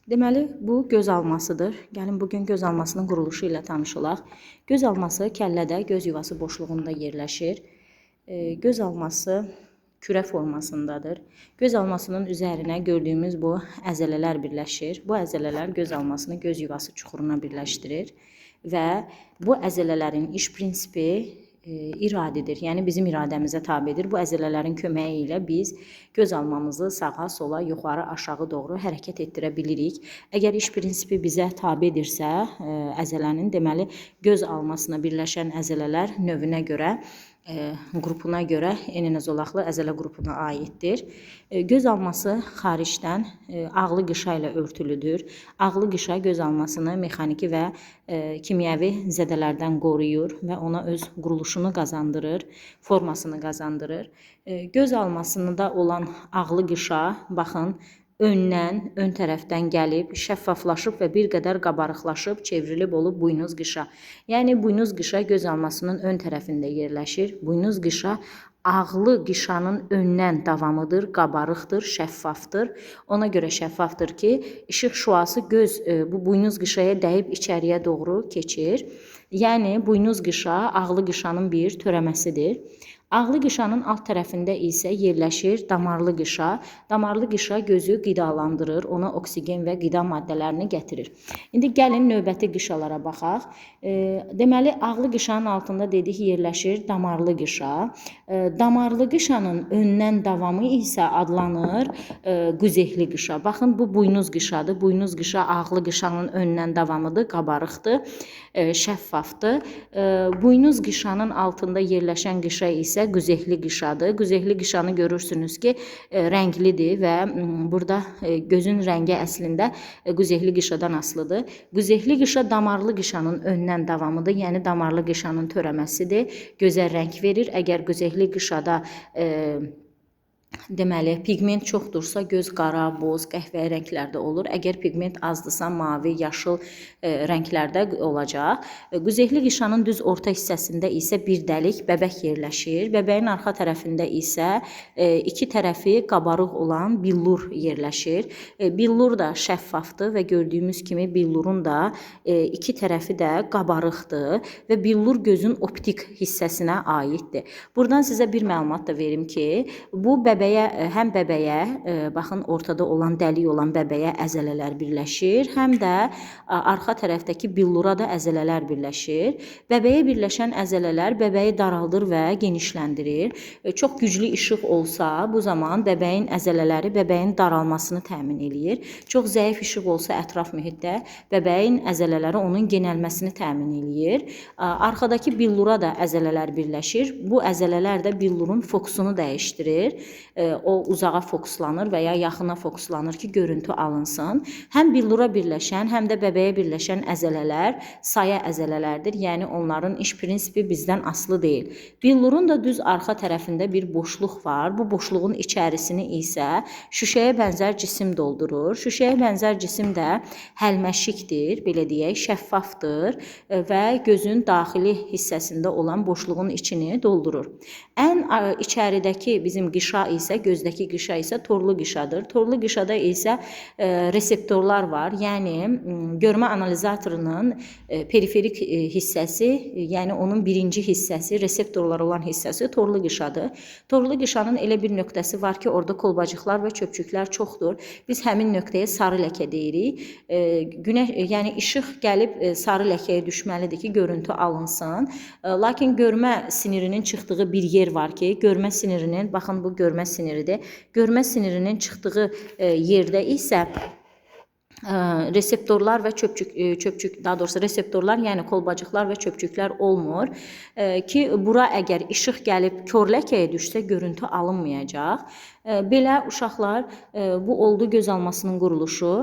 Deməli, bu göz almasıdır. Gəlin bugün göz almasının quruluşu ilə tanış olaq. Göz alması kəllədə, göz yuvası boşluğunda yerləşir. Göz alması kürə formasındadır. Göz almasının üzərinə gördüyümüz bu əzələlər birləşir. Bu əzələlər göz almasını göz yuvası çuxuruna birləşdirir və bu əzələlərin iş prinsipi iradidir. Yəni bizim iradəmizə tabedir. Bu əzələlərin köməyi ilə biz göz almamızı sağa, sola, yuxarı, aşağı doğru hərəkət etdirə bilirik. Əgər iş prinsipi bizə tabedirsə, əzələnin deməli göz almasına birləşən əzələlər növünə görə qrupuna görə enozolaqlı əzələ qrupuna aiddir. Göz alması xaricdən ağlı qışa ilə örtülüdür. Ağlı qışa göz almasını mexaniki və kimyəvi zədələrdən qoruyur və ona öz quruluşunu qazandırır, formasını qazandırır. Göz almasında olan ağlı qışa, baxın, ön tərəfdən gəlib, şəffaflaşıb və bir qədər qabarıqlaşıb, çevrilib olub buynuz qışa. Yəni, buynuz qışa göz almasının ön tərəfində yerləşir. Buynuz qışa ağlı qışanın öndən davamıdır, qabarıqdır, şəffafdır. Ona görə şəffafdır ki, işıq şüası bu buynuz qışaya dəyib içəriyə doğru keçir. Yəni, buynuz qışa ağlı qışanın bir törəməsidir. Ağlı qışanın alt tərəfində isə yerləşir damarlı qışa. Damarlı qışa gözü qidalandırır, ona oksigen və qida maddələrini gətirir. İndi gəlin növbəti qışalara baxaq. Deməli, ağlı qışanın altında dedik yerləşir damarlı qışa. Damarlı qışanın öndən davamı isə adlanır quzehli qışa. Baxın, bu buynuz qışadır. Buynuz qışa ağlı qışanın öndən davamıdır, qabarıqdır, şəffafdır. Buynuz qışanın altında yerləşən qışa isə quzehli qışadır. Quzehli qışanı görürsünüz ki, rənglidir və burada gözün rəngi əslində quzehli qışadan asılıdır. Quzehli qışa damarlı qışanın öndən davamıdır, yəni damarlı qışanın törəməsidir. Gözə rəng verir. Əgər quzehli qışada deməli, pigment çoxdursa göz qara, boz, qəhvəyi rənglərdə olur. Əgər pigment azdırsa mavi, yaşıl rənglərdə olacaq. Quzehli qışanın düz orta hissəsində isə bir dəlik, bəbək yerləşir. Bəbəyin arxa tərəfində isə iki tərəfi qabarıq olan billur yerləşir. Billur da şəffafdır və gördüyümüz kimi billurun da iki tərəfi də qabarıqdır və billur gözün optik hissəsinə aiddir. Buradan sizə bir məlumat da verim ki, bu həm bəbəyə, baxın, ortada olan dəlik olan bəbəyə əzələlər birləşir, həm də arxa tərəfdəki billura da əzələlər birləşir. Bəbəyə birləşən əzələlər bəbəyi daraldır və genişləndirir. Çox güclü işıq olsa, bu zaman bəbəyin əzələləri bəbəyin daralmasını təmin edir. Çox zəif işıq olsa ətraf mühitdə bəbəyin əzələləri onun genəlməsini təmin edir. Arxadakı billura da əzələlər birləşir. Bu əzələlər də billurun fokusunu dəyişdirir. O uzağa fokuslanır və ya yaxına fokuslanır ki, görüntü alınsın. Həm billura birləşən, həm də bəbəyə birləşən əzələlər saya əzələlərdir. Yəni, onların iş prinsipi bizdən asılı deyil. Billurun da düz arxa tərəfində bir boşluq var. Bu boşluğun içərisini isə şüşəyə bənzər cisim doldurur. Şüşəyə bənzər cisim də həlməşikdir, belə deyək, şəffafdır və gözün daxili hissəsində olan boşluğun içini doldurur. Ən içəridəki bizim qışa isə, gözdəki qışa isə torlu qışadır. Torlu qışada isə reseptorlar var. Yəni, görmə analizatorunun periferik hissəsi, yəni onun birinci hissəsi, reseptorlar olan hissəsi torlu qışadır. Torlu qışanın elə bir nöqtəsi var ki, orada kolbacıqlar və çöpçüklər çoxdur. Biz həmin nöqtəyə sarı ləkə deyirik. Yəni, işıq gəlib sarı ləkəyə düşməlidir ki, görüntü alınsın. Lakin görmə sinirinin çıxdığı bir yer var ki, görmə sinirinin, baxın, bu görmə siniridir. Görmə sinirinin çıxdığı yerdə isə reseptorlar və daha doğrusu reseptorlar, yəni kolbacıqlar və çöpçüklər olmur ki, bura əgər işıq gəlib kör ləkəyə düşsə, görüntü alınmayacaq. Belə uşaqlar, bu oldu göz almasının quruluşu.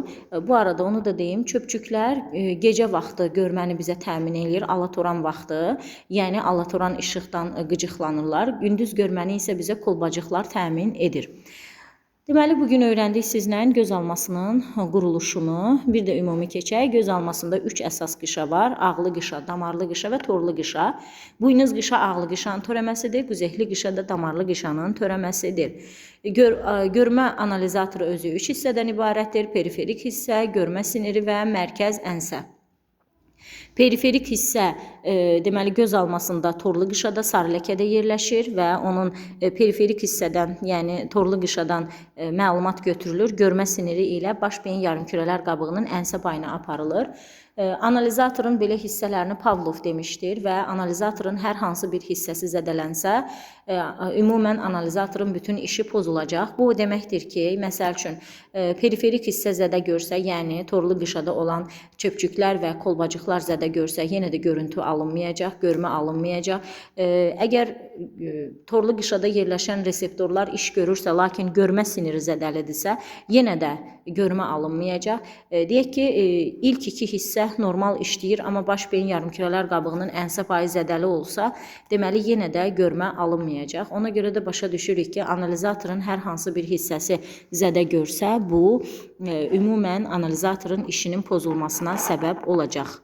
Bu arada onu da deyim, çöpçüklər gecə vaxtı görməni bizə təmin edir, alatoran vaxtı, yəni alatoran işıqdan qıcıqlanırlar. Gündüz görməni isə bizə kolbacıqlar təmin edir. Deməli, bugün öyrəndik sizlə göz almasının quruluşunu. Bir də ümumi keçək. Göz almasında 3 əsas qışa var. Ağlı qışa, damarlı qışa və torlu qışa. Buynuz qışa ağlı qışanın törəməsidir. Quzehli qışa da damarlı qışanın törəməsidir. Görmə analizatoru özü 3 hissədən ibarətdir. Periferik hissə, görmə siniri və mərkəz ənsə. Periferik hissə deməli göz almasında torlu qışada, sarı ləkədə yerləşir və onun periferik hissədən, yəni torlu qışadan məlumat götürülür. Görmə siniri ilə baş beyin yarımkürələr qabığının ənsə payına aparılır. Analizatorun belə hissələrini Pavlov demişdir və analizatorun hər hansı bir hissəsi zədələnsə, ümumən analizatorun bütün işi pozulacaq. Bu deməkdir ki, məsəl üçün periferik hissə zədə görsə, yəni torlu qışada olan çöpçüklər və kolbacıqlar zədə görsə, yenə də görüntü alınmayacaq, görmə alınmayacaq. Əgər torlu qışada yerləşən reseptorlar iş görürsə, lakin görmə siniri zədəlidirsə, yenə də görmə alınmayacaq. Deyək ki, ilk iki hissə normal işləyir, amma baş beyin yarımkürələr qabığının ənsə payı zədəli olsa, deməli yenə də görmə alınmayacaq. Ona görə də başa düşürük ki, analizatorun hər hansı bir hissəsi zədə görsə, bu ümumən analizatorun işinin pozulmasına səbəb olacaq.